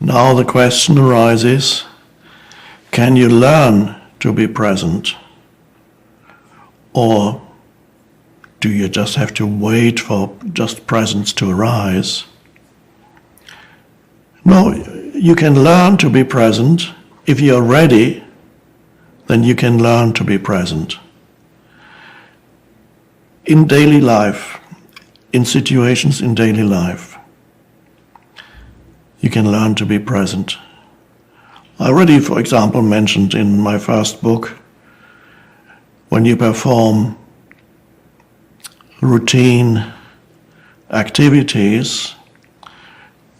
Now the question arises, can you learn to be present? Or do you just have to wait for just presence to arise? No, you can learn to be present. If you're ready, then you can learn to be present. In daily life, in situations in daily life, you can learn to be present. I already, for example, mentioned in my first book, when you perform routine activities,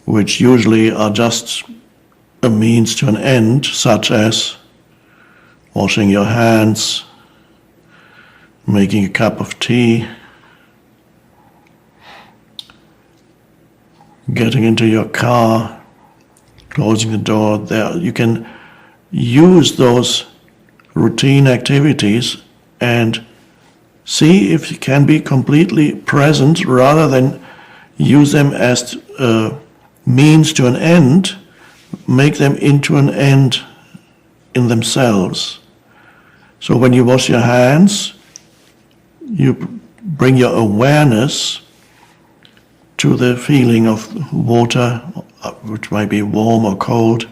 which usually are just a means to an end, such as washing your hands, making a cup of tea, getting into your car, closing the door. There, you can use those routine activities and see if you can be completely present rather than use them as a means to an end, make them into an end in themselves. So when you wash your hands, you bring your awareness to the feeling of water, which might be warm or cold,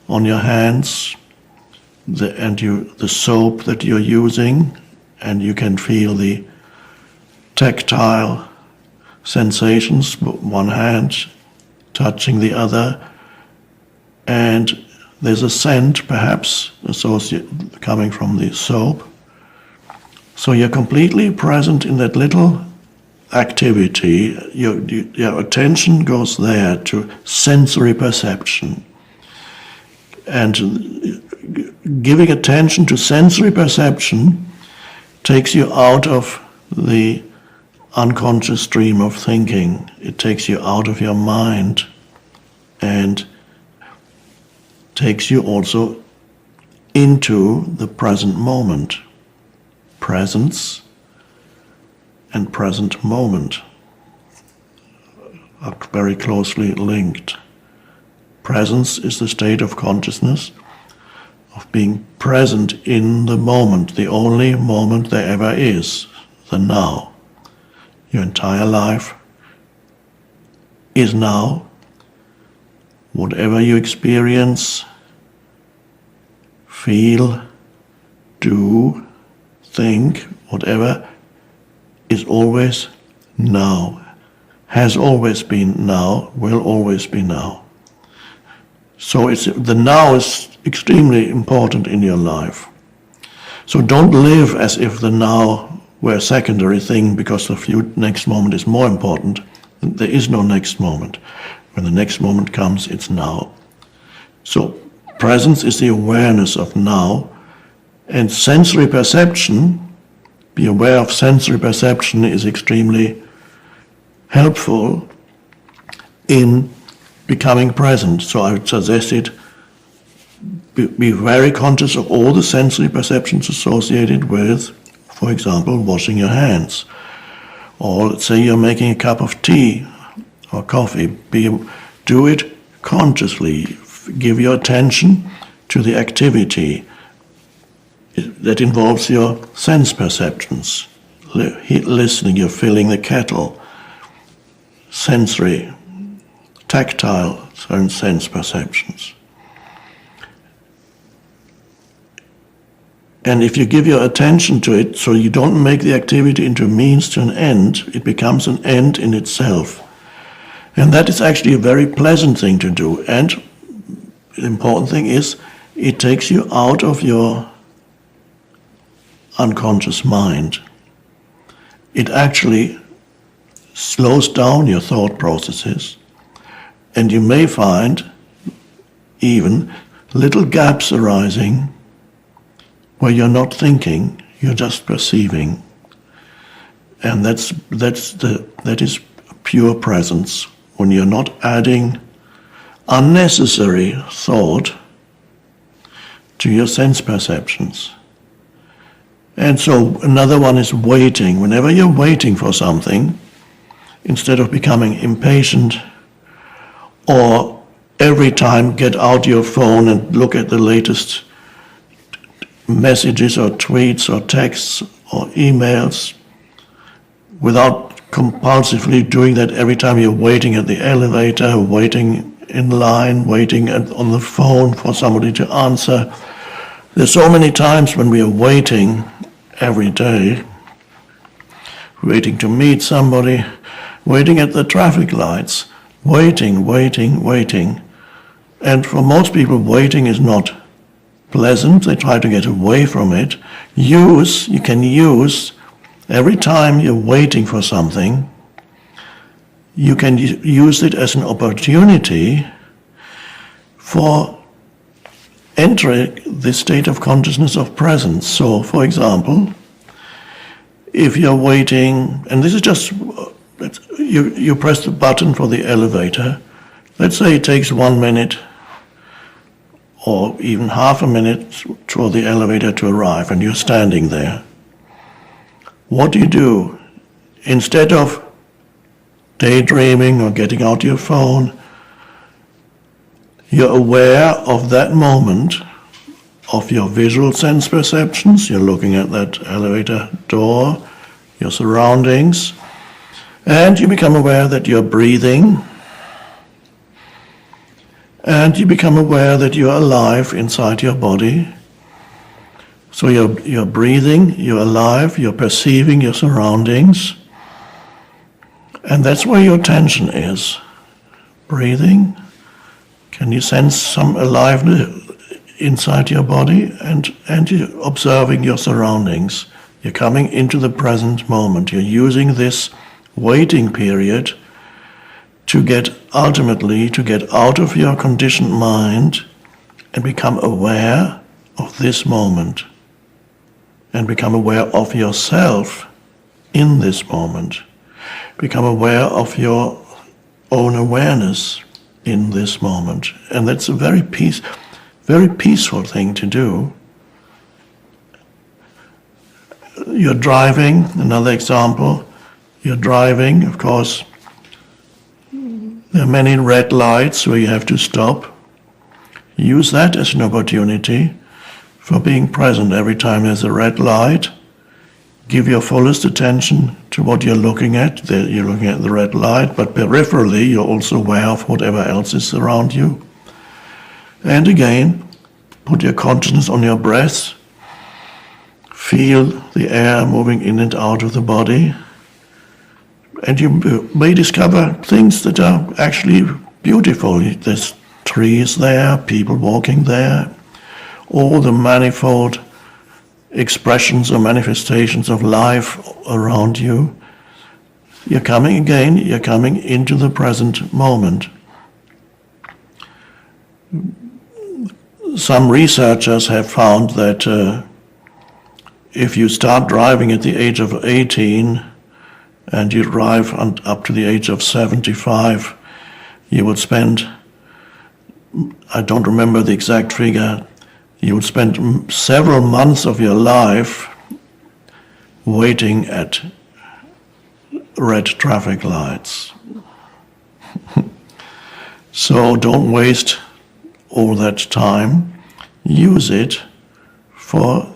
on your hands, the soap that you're using, and you can feel the tactile sensations, one hand touching the other, and there's a scent perhaps coming from the soap. So you're completely present in that little activity. Your attention goes there to sensory perception. And giving attention to sensory perception takes you out of the unconscious stream of thinking. It takes you out of your mind and takes you also into the present moment. Presence and present moment are very closely linked. Presence is the state of consciousness, of being present in the moment, the only moment there ever is, the now. Your entire life is now. Whatever you experience, feel, do, think, whatever, is always now, has always been now, will always be now. So the now is extremely important in your life. So don't live as if the now were a secondary thing because the next moment is more important. There is no next moment. When the next moment comes, it's now. So presence is the awareness of now, and sensory perception, be aware of sensory perception, is extremely helpful in becoming present. So I would suggest it, be very conscious of all the sensory perceptions associated with, for example, washing your hands. Or let's say you're making a cup of tea or coffee. Do it consciously. Give your attention to the activity that involves your sense perceptions. Listening, you're filling the kettle. Sensory, tactile, sense perceptions. And if you give your attention to it, so you don't make the activity into a means to an end, it becomes an end in itself. And that is actually a very pleasant thing to do. And the important thing is, it takes you out of your unconscious mind. It actually slows down your thought processes. And you may find even little gaps arising where you're not thinking, you're just perceiving. And that is pure presence, when you're not adding unnecessary thought to your sense perceptions. And so another one is waiting. Whenever you're waiting for something, instead of becoming impatient or every time get out your phone and look at the latest messages or tweets or texts or emails without compulsively doing that every time you're waiting at the elevator, waiting in line, waiting on the phone for somebody to answer. There's so many times when we are waiting every day, waiting to meet somebody, waiting at the traffic lights, waiting. And for most people, waiting is not pleasant. They try to get away from it. You can use, every time you're waiting for something, you can use it as an opportunity for entering the state of consciousness of presence. So, for example, if you're waiting, and this is just, you press the button for the elevator, let's say it takes 1 minute or even half a minute for the elevator to arrive, and you're standing there. What do? Instead of daydreaming or getting out your phone, you're aware of that moment, of your visual sense perceptions. You're looking at that elevator door, your surroundings, and you become aware that you're breathing, and you become aware that you're alive inside your body. So you're breathing, you're alive, you're perceiving your surroundings, and that's where your attention is. Breathing. Can you sense some aliveness inside your body? And you're observing your surroundings. You're coming into the present moment. You're using this waiting period ultimately to get out of your conditioned mind and become aware of this moment and become aware of yourself in this moment. Become aware of your own awareness in this moment. And that's a very peaceful thing to do. You're driving, another example. You're driving, of course, there are many red lights where you have to stop. Use that as an opportunity for being present every time there's a red light. Give your fullest attention to what you're looking at. You're looking at the red light, but peripherally you're also aware of whatever else is around you. And again, put your consciousness on your breath. Feel the air moving in and out of the body. And you may discover things that are actually beautiful. There's trees there, people walking there, all the manifold expressions or manifestations of life around you. You're coming into the present moment. Some researchers have found that if you start driving at the age of 18, and you drive up to the age of 75, you would spend, I don't remember the exact figure, you would spend several months of your life waiting at red traffic lights. So don't waste all that time. Use it for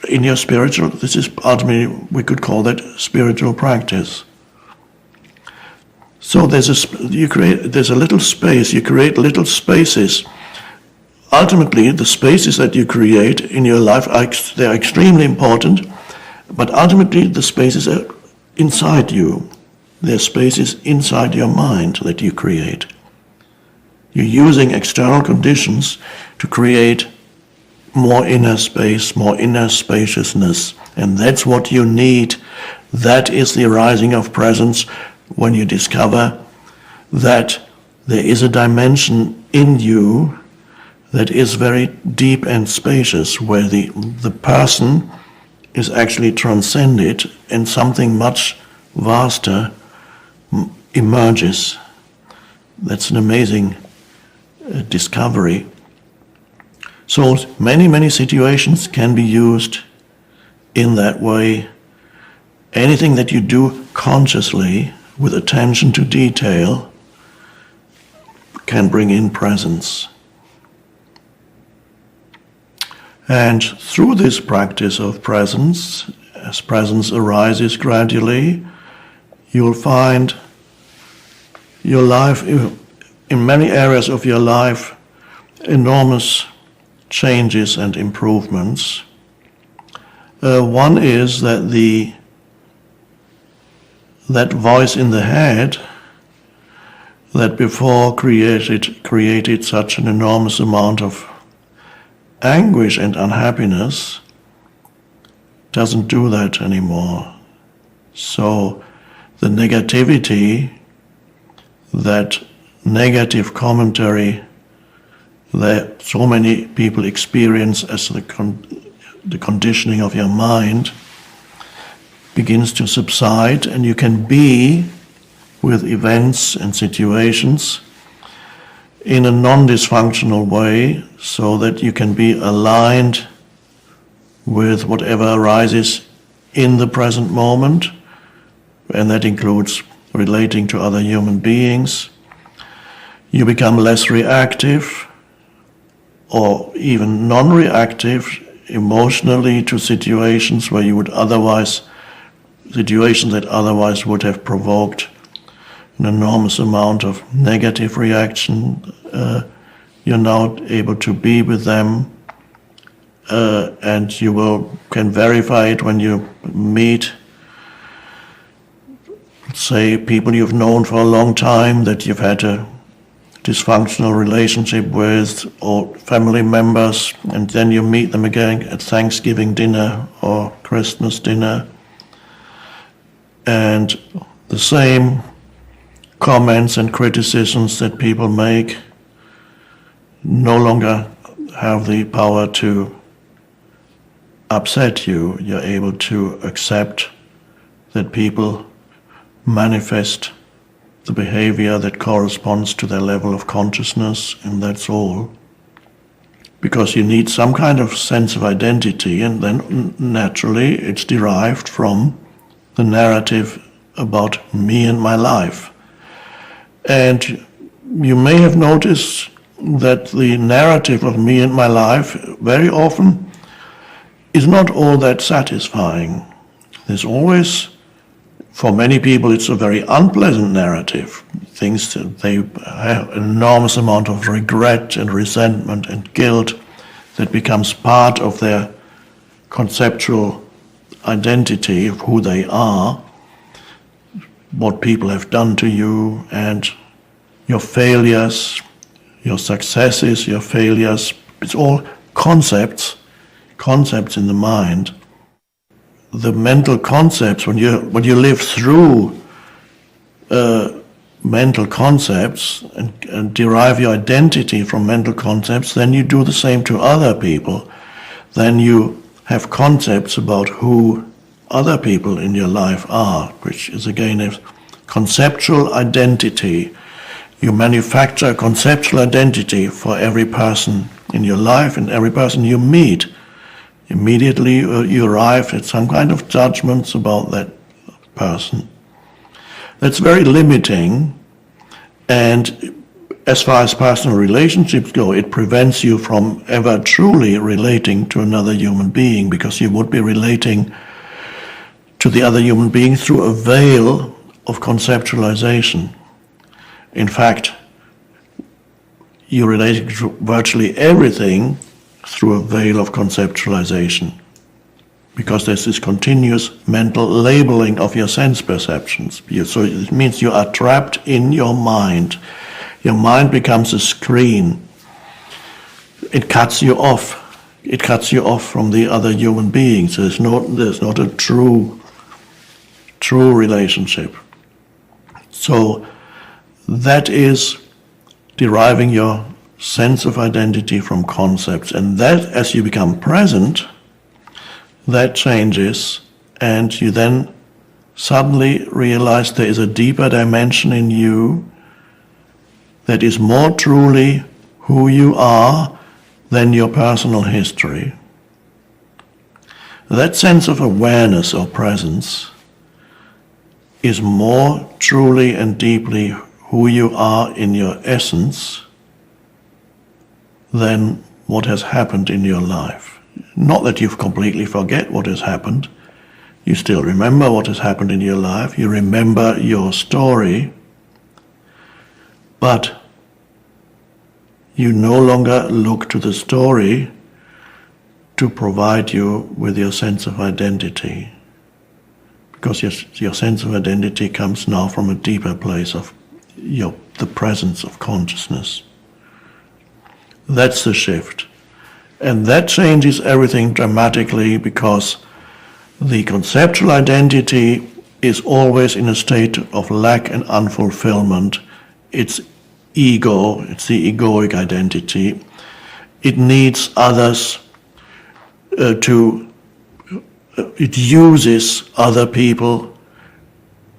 in your spiritual, this is ultimately, we could call that spiritual practice. So there's a little space, you create little spaces. Ultimately, the spaces that you create in your life, they're extremely important, but ultimately the spaces are inside you. They're spaces inside your mind that you create. You're using external conditions to create more inner space, more inner spaciousness. And that's what you need. That is the arising of presence when you discover that there is a dimension in you that is very deep and spacious, where the person is actually transcended and something much vaster emerges. That's an amazing discovery. So many situations can be used in that way. Anything that you do consciously with attention to detail can bring in presence. And through this practice of presence, as presence arises gradually, you'll find your life, in many areas of your life, enormous changes and improvements. One is that that voice in the head that before created such an enormous amount of anguish and unhappiness doesn't do that anymore. So the negativity, that negative commentary that so many people experience as the conditioning of your mind, begins to subside, and you can be with events and situations in a non-dysfunctional way, so that you can be aligned with whatever arises in the present moment, and that includes relating to other human beings. You become less reactive or even non-reactive emotionally to situations where you would otherwise, situations that otherwise would have provoked an enormous amount of negative reaction. You're now able to be with them, and you can verify it when you meet, say, people you've known for a long time that you've had a dysfunctional relationship with, or family members, and then you meet them again at Thanksgiving dinner or Christmas dinner, and the same comments and criticisms that people make no longer have the power to upset you. You're able to accept that people manifest the behavior that corresponds to their level of consciousness, and that's all. Because you need some kind of sense of identity, and then naturally it's derived from the narrative about me and my life. And you may have noticed that the narrative of me and my life very often is not all that satisfying. There's always, for many people, it's a very unpleasant narrative. Things that they have an enormous amount of regret and resentment and guilt that becomes part of their conceptual identity of who they are, what people have done to you, and your failures, your successes, your failures. It's all concepts in the mind. The mental concepts, when you live through mental concepts and derive your identity from mental concepts, then you do the same to other people. Then you have concepts about who other people in your life are, which is again a conceptual identity. You manufacture a conceptual identity for every person in your life and every person you meet. Immediately you arrive at some kind of judgments about that person. That's very limiting, and as far as personal relationships go, it prevents you from ever truly relating to another human being, because you would be relating to the other human being through a veil of conceptualization. In fact, you're relating to virtually everything through a veil of conceptualization, because there's this continuous mental labeling of your sense perceptions. So it means you are trapped in your mind. Your mind becomes a screen. It cuts you off. It cuts you off from the other human beings. There's not a true relationship. So that is deriving your sense of identity from concepts, and that, as you become present, that changes, and you then suddenly realize there is a deeper dimension in you that is more truly who you are than your personal history. That sense of awareness or presence is more truly and deeply who you are in your essence than what has happened in your life. Not that you completely forget what has happened. You still remember what has happened in your life. You remember your story. But you no longer look to the story to provide you with your sense of identity. Because your sense of identity comes now from a deeper place of the presence of consciousness. That's the shift. And that changes everything dramatically, because the conceptual identity is always in a state of lack and unfulfillment. It's ego, it's the egoic identity. It needs others it uses other people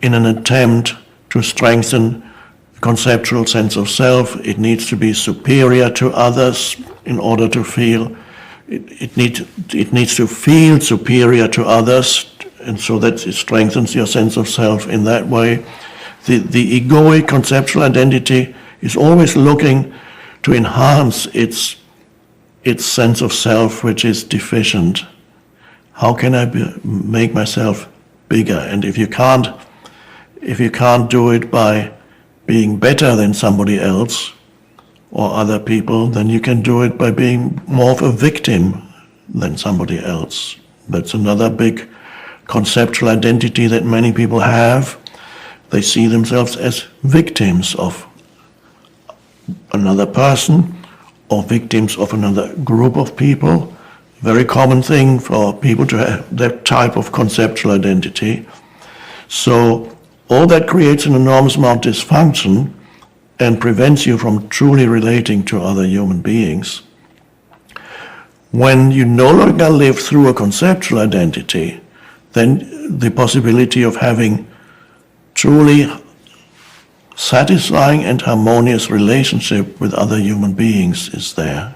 in an attempt to strengthen the conceptual sense of self. It needs to be superior to others in order to feel. It needs to feel superior to others, and so that it strengthens your sense of self in that way. The egoic conceptual identity is always looking to enhance its sense of self, which is deficient. How can I make myself bigger? And if you can't do it by being better than somebody else or other people, then you can do it by being more of a victim than somebody else. That's another big conceptual identity that many people have. They see themselves as victims of another person or victims of another group of people. Very common thing for people to have that type of conceptual identity. So all that creates an enormous amount of dysfunction and prevents you from truly relating to other human beings. When you no longer live through a conceptual identity, then the possibility of having truly satisfying and harmonious relationship with other human beings is there.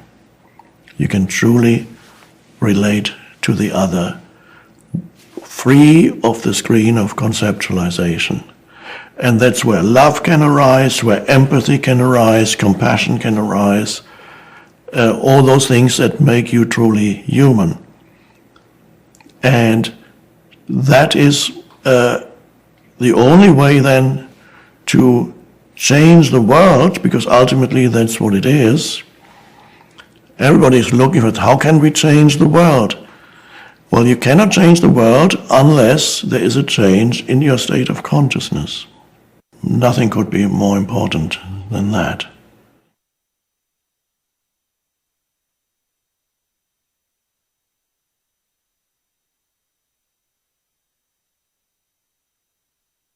You can truly relate to the other, free of the screen of conceptualization. And that's where love can arise, where empathy can arise, compassion can arise, all those things that make you truly human. And that is the only way then to change the world, because ultimately that's what it is. Everybody is looking for how can we change the world? Well, you cannot change the world unless there is a change in your state of consciousness. Nothing could be more important than that.